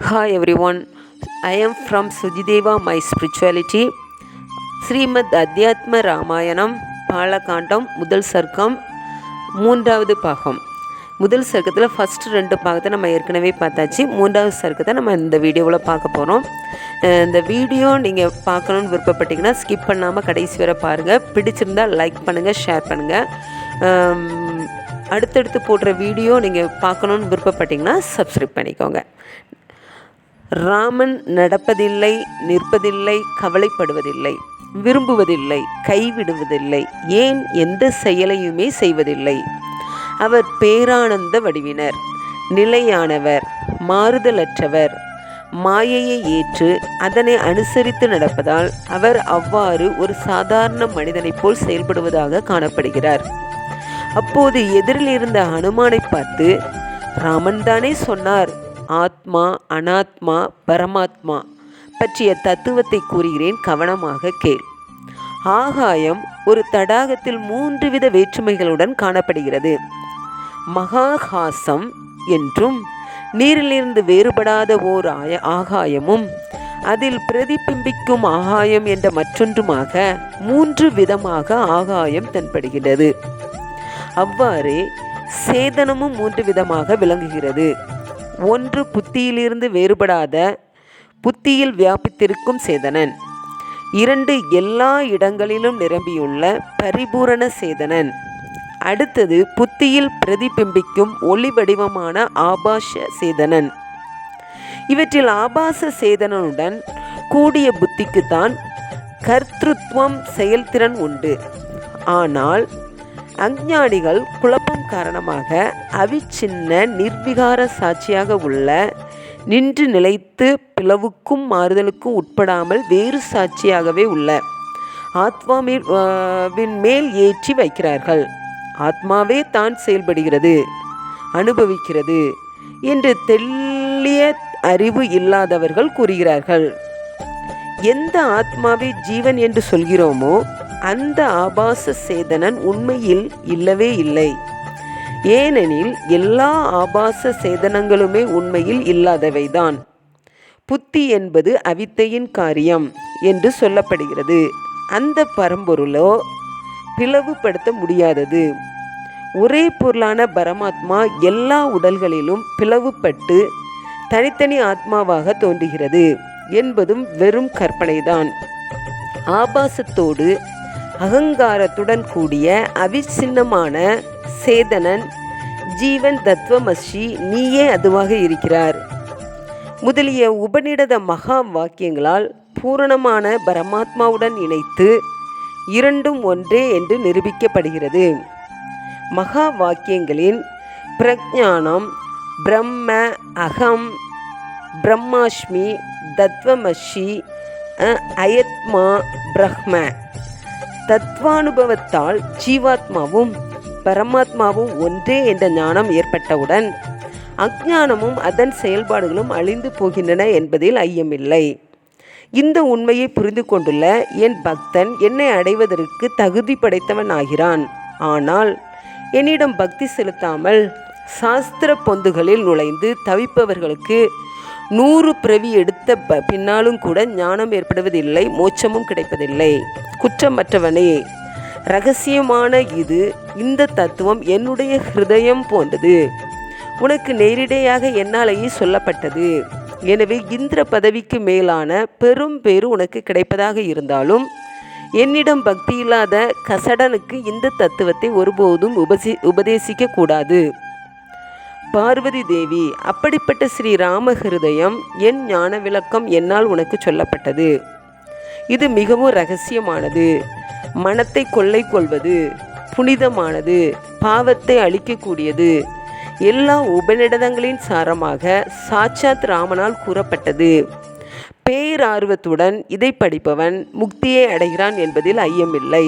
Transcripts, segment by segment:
Hi everyone, I am from Sujideva My Spirituality. Srimad அத்தியாத்ம ராமாயணம் பாலகாண்டம் முதல் சர்க்கம் மூன்றாவது பாகம். முதல் சர்க்கத்தில் ஃபஸ்ட்டு 2 பாகத்தை நம்ம ஏற்கனவே பார்த்தாச்சு. மூன்றாவது சர்க்கத்தை நம்ம இந்த வீடியோவில் பார்க்க போகிறோம். இந்த வீடியோ நீங்கள் பார்க்கணுன்னு விருப்பப்பட்டீங்கன்னா ஸ்கிப் பண்ணாமல் கடைசி வரை பாருங்கள். பிடிச்சிருந்தால் லைக் பண்ணுங்கள், ஷேர் பண்ணுங்கள். அடுத்தடுத்து போடுற வீடியோ நீங்கள் பார்க்கணுன்னு விருப்பப்பட்டீங்கன்னா சப்ஸ்கிரைப் பண்ணிக்கோங்க. ராமன் நடப்பதில்லை, நிற்பதில்லை, கவலைப்படுவதில்லை, விரும்புவதில்லை, கைவிடுவதில்லை, ஏன் எந்த செயலையுமே செய்வதில்லை. அவர் பேரானந்த வடிவினர், நிலையானவர், மாறுதலற்றவர், மாயையை ஏற்று அதனை அனுசரித்து நடப்பதால் அவர் அவ்வாறு ஒரு சாதாரண மனிதனைப் போல் செயல்படுவதாக காணப்படுகிறார். அப்போது எதிரில் இருந்த ஹனுமானை பார்த்து, ராமன் தானே சொன்னார், ஆத்மா, அனாத்மா, பரமாத்மா பற்றிய தத்துவத்தை கூறுகிறேன், கவனமாக கேள். ஆகாயம் ஒரு தடாகத்தில் 3 வித வேற்றுமைகளுடன் காணப்படுகிறது. மகாகாசம் என்றும், நீரிலிருந்து வேறுபடாத ஓர் ஆகாயமும், அதில் பிரதிபிம்பிக்கும் ஆகாயம் என்ற மற்றொன்றுமாக 3 விதமாக ஆகாயம் தென்படுகிறது. அவ்வாறே சேதனமும் 3 விதமாக விளங்குகிறது. 1 புத்தியிலிருந்து வேறுபடாத புத்தியில் வியாபித்திருக்கும் சேதனன். 2 எல்லா இடங்களிலும் நிரம்பியுள்ள பரிபூரண சேதனன். அடுத்தது புத்தியில் பிரதிபிம்பிக்கும் ஒளி வடிவமான ஆபாச சேதனன். இவற்றில் ஆபாச சேதனனுடன் கூடிய புத்திக்குத்தான் கர்த்திருவம் செயல்திறன் உண்டு. ஆனால் அஞ்ஞானிகள் குழப்பம் காரணமாக அவிச்சின்ன நிர்விகார சாட்சியாக உள்ள நின்று நிலைத்து பிளவுக்கும் மாறுதலுக்கும் உட்படாமல் வேறு சாட்சியாகவே உள்ள ஆத்மாவின் மேல் ஏற்றி வைக்கிறார்கள். ஆத்மாவே தான் செயல்படுகிறது, அனுபவிக்கிறது என்று தெளிய அறிவு இல்லாதவர்கள் கூறுகிறார்கள். எந்த ஆத்மாவை ஜீவன் என்று சொல்கிறோமோ அந்த ஆபாச சேதனன் உண்மையில் இல்லவே இல்லை. ஏனெனில் எல்லா ஆபாச சேதனங்களுமே உண்மையில் இல்லாதவைதான். புத்தி என்பது அவித்தையின் காரியம் என்று சொல்லப்படுகிறது. அந்த பரம்பொருளோ பிளவுபடுத்த முடியாதது. ஒரே பொருளான பரமாத்மா எல்லா உடல்களிலும் பிளவுபட்டு தனித்தனி ஆத்மாவாக தோன்றுகிறது என்பதும் வெறும் கற்பனைதான். ஆபாசத்தோடு அகங்காரத்துடன் கூடிய அவிச்சின்னமான சேதனன் ஜீவன் தத்துவமசி, நீயே அதுவாக இருக்கிறார் முதலிய உபநிடத மகா வாக்கியங்களால் பூரணமான பரமாத்மாவுடன் இணைத்து இரண்டும் ஒன்றே என்று நிரூபிக்கப்படுகிறது. மகா வாக்கியங்களின் பிரஜானம் பிரம்ம, அகம், பிரம்மாஸ்மி, தத்வமசி, அயத்மா, பிரஹ்ம தத்வானுபவத்தால் ஜீவாத்மாவும் பரமாத்மாவும் ஒன்றே என்ற ஞானம் ஏற்பட்டவுடன் அஞ்ஞானமும் அதன் செயல்பாடுகளும் அழிந்து போகின்றன என்பதில் ஐயமில்லை. இந்த உண்மையை புரிந்து கொண்டுள்ள என் பக்தன் என்னை அடைவதற்கு தகுதி படைத்தவன் ஆகிறான். ஆனால் என்னிடம் பக்தி செலுத்தாமல் சாஸ்திர பொந்துகளில் நுழைந்து தவிப்பவர்களுக்கு 100 பிறவி எடுத்த பின்னாலும் கூட ஞானம் ஏற்படுவதில்லை, மோட்சமும் கிடைப்பதில்லை. குற்றமற்றவனே, இரகசியமான இந்த தத்துவம் என்னுடைய ஹிருதயம் போன்றது. உனக்கு நேரிடையாக என்னாலேயே சொல்லப்பட்டது. எனவே இந்திர பதவிக்கு மேலான பெரும் பேறு உனக்கு கிடைப்பதாக இருந்தாலும் என்னிடம் பக்தி இல்லாத கசடனுக்கு இந்த தத்துவத்தை ஒருபோதும் உபதேசிக்க கூடாது. பார்வதி தேவி, அப்படிப்பட்ட ஸ்ரீராம ஹிருதயம் என் ஞான விளக்கம் என்னால் உனக்கு சொல்லப்பட்டது. இது மிகவும் இரகசியமானது, மனத்தை கொள்ளை கொள்வது, புனிதமானது, பாவத்தை அழிக்கக்கூடியது. எல்லா உபநிடதங்களின் சாரமாக சாட்சாத் ராமனால் கூறப்பட்டது. பேரார்வத்துடன் இதை படிப்பவன் முக்தியை அடைகிறான் என்பதில் ஐயமில்லை.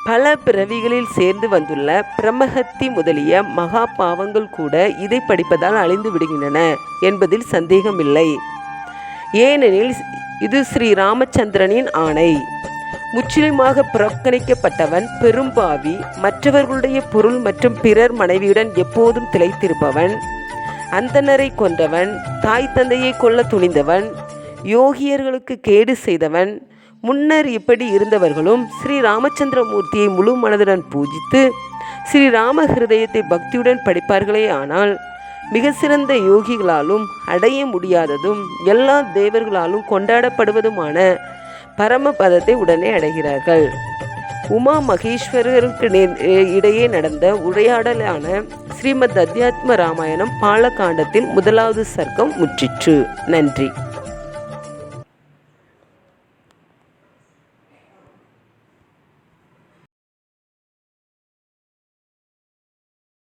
பல பிறவிகளில் சேர்ந்து வந்துள்ள பிரமஹத்தி முதலிய மகா பாவங்கள் கூட இதை படிப்பதால் அழிந்து விடுகின்றன என்பதில் சந்தேகமில்லை. ஏனெனில் இது ஸ்ரீ ராமச்சந்திரனின் ஆணை. முற்றிலுமாக புறக்கணிக்கப்பட்டவன் பெரும்பாவி, மற்றவர்களுடைய பொருள் மற்றும் பிறர் மனைவியுடன் எப்போதும் திளைத்திருப்பவன், அந்தணரை கொன்றவன், தாய் தந்தையை கொல்ல துணிந்தவன், யோகியர்களுக்கு கேடு செய்தவன், முன்னர் இப்படி இருந்தவர்களும் ஸ்ரீ ராமச்சந்திரமூர்த்தியை முழு மனதுடன் பூஜித்து ஸ்ரீராம ஹிருதயத்தை பக்தியுடன் படிப்பார்களே ஆனால் மிக சிறந்த யோகிகளாலும் அடைய முடியாததும் எல்லா தேவர்களாலும் கொண்டாடப்படுவதுமான பரமபதத்தை உடனே அடைகிறார்கள். உமா மகேஸ்வரருக்கு இடையே நடந்த உரையாடலான ஸ்ரீமத் அத்தியாத்ம ராமாயணம் பாலகாண்டத்தில் முதலாவது சர்க்கம் முற்றிற்று. நன்றி.